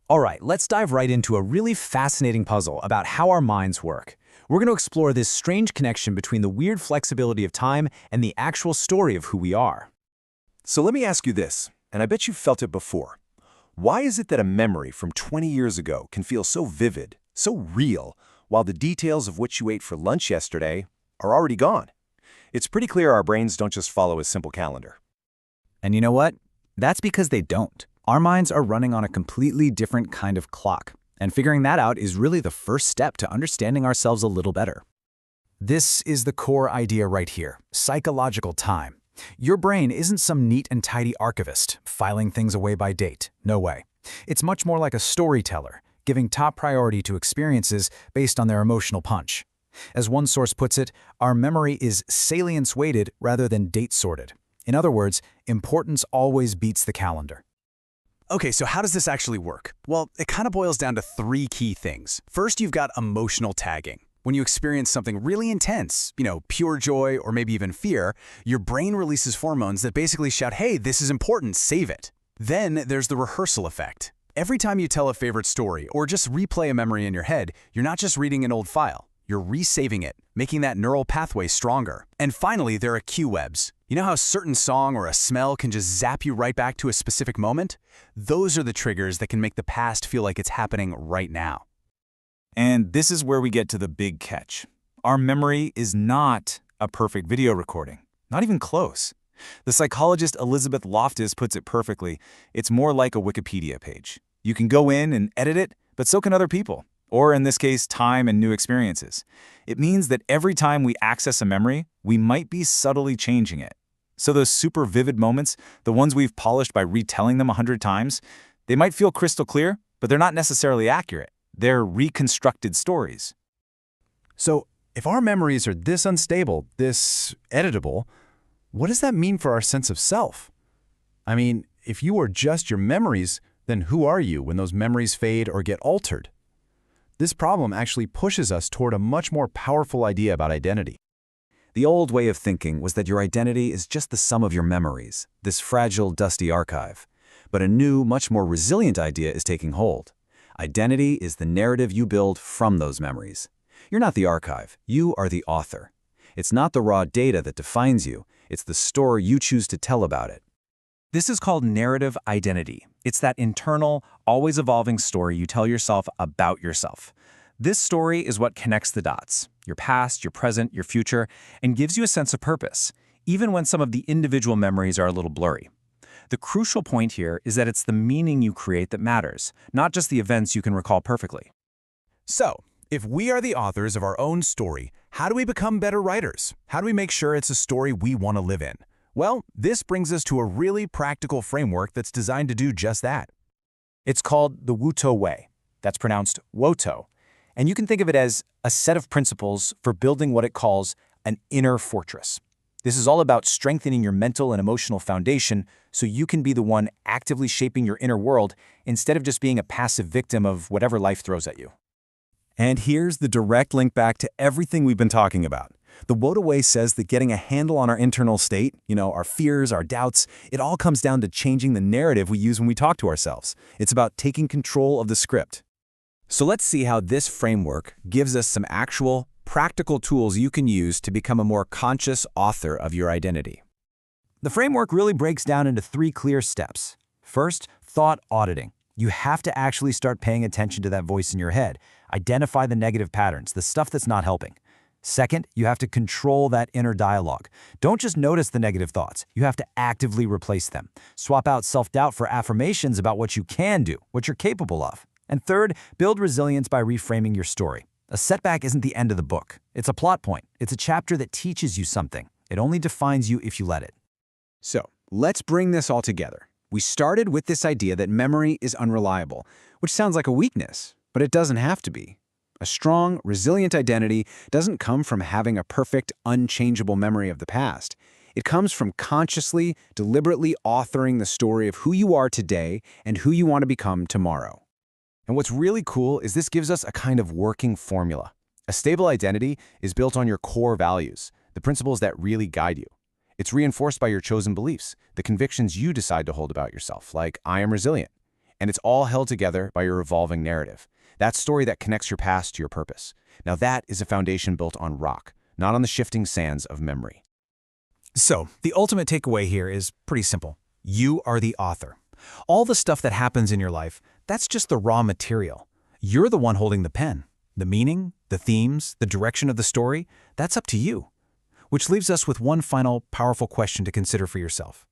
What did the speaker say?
All right, let's dive right into a really fascinating puzzle about how our minds work. We're going to explore this strange connection between the weird flexibility of time and the actual story of who we are. So let me ask you this, and I bet you've felt it before. Why is it that a memory from 20 years ago can feel so vivid, so real, while the details of what you ate for lunch yesterday are already gone? It's pretty clear our brains don't just follow a simple calendar. And you know what? That's because they don't. Our minds are running on a completely different kind of clock, and figuring that out is really the first step to understanding ourselves a little better. This is the core idea right here, psychological time. Your brain isn't some neat and tidy archivist, filing things away by date. No way. It's much more like a storyteller, giving top priority to experiences based on their emotional punch. As one source puts it, our memory is salience-weighted rather than date-sorted. In other words, importance always beats the calendar. Okay, so how does this actually work? Well, it kind of boils down to three key things. First, you've got emotional tagging. When you experience something really intense, pure joy or maybe even fear, your brain releases hormones that basically shout, hey, this is important, save it. Then there's the rehearsal effect. Every time you tell a favorite story or just replay a memory in your head, you're not just reading an old file. You're resaving it, making that neural pathway stronger. And finally, there are cue webs. You know how a certain song or a smell can just zap you right back to a specific moment? Those are the triggers that can make the past feel like it's happening right now. And this is where we get to the big catch. Our memory is not a perfect video recording, not even close. The psychologist Elizabeth Loftus puts it perfectly. It's more like a Wikipedia page. You can go in and edit it, but so can other people. Or in this case, time and new experiences. It means that every time we access a memory, we might be subtly changing it. So those super vivid moments, the ones we've polished by retelling them 100 times, they might feel crystal clear, but they're not necessarily accurate. They're reconstructed stories. So if our memories are this unstable, this editable, what does that mean for our sense of self? I mean, if you are just your memories, then who are you when those memories fade or get altered? This problem actually pushes us toward a much more powerful idea about identity. The old way of thinking was that your identity is just the sum of your memories, this fragile, dusty archive. But a new, much more resilient idea is taking hold. Identity is the narrative you build from those memories. You're not the archive, you are the author. It's not the raw data that defines you, it's the story you choose to tell about it. This is called narrative identity. It's that internal, always evolving story you tell yourself about yourself. This story is what connects the dots, your past, your present, your future, and gives you a sense of purpose, even when some of the individual memories are a little blurry. The crucial point here is that it's the meaning you create that matters, not just the events you can recall perfectly. So, if we are the authors of our own story, how do we become better writers? How do we make sure it's a story we want to live in? Well, this brings us to a really practical framework that's designed to do just that. It's called the Wuto Way. That's pronounced Woto. And you can think of it as a set of principles for building what it calls an inner fortress. This is all about strengthening your mental and emotional foundation so you can be the one actively shaping your inner world instead of just being a passive victim of whatever life throws at you. And here's the direct link back to everything we've been talking about. The Woto Way says that getting a handle on our internal state, our fears, our doubts, it all comes down to changing the narrative we use when we talk to ourselves. It's about taking control of the script. So let's see how this framework gives us some actual, practical tools you can use to become a more conscious author of your identity. The framework really breaks down into three clear steps. First, thought auditing. You have to actually start paying attention to that voice in your head. Identify the negative patterns, the stuff that's not helping. Second, you have to control that inner dialogue. Don't just notice the negative thoughts. You have to actively replace them. Swap out self-doubt for affirmations about what you can do, what you're capable of. And third, build resilience by reframing your story. A setback isn't the end of the book. It's a plot point. It's a chapter that teaches you something. It only defines you if you let it. So, let's bring this all together. We started with this idea that memory is unreliable, which sounds like a weakness, but it doesn't have to be. A strong, resilient identity doesn't come from having a perfect, unchangeable memory of the past. It comes from consciously, deliberately authoring the story of who you are today and who you want to become tomorrow. And what's really cool is this gives us a kind of working formula. A stable identity is built on your core values, the principles that really guide you. It's reinforced by your chosen beliefs, the convictions you decide to hold about yourself, like I am resilient. and it's all held together by your evolving narrative. That story that connects your past to your purpose. Now that is a foundation built on rock, not on the shifting sands of memory. So, the ultimate takeaway here is pretty simple. You are the author. All the stuff that happens in your life, that's just the raw material. You're the one holding the pen. The meaning, the themes, the direction of the story, that's up to you. Which leaves us with one final, powerful question to consider for yourself.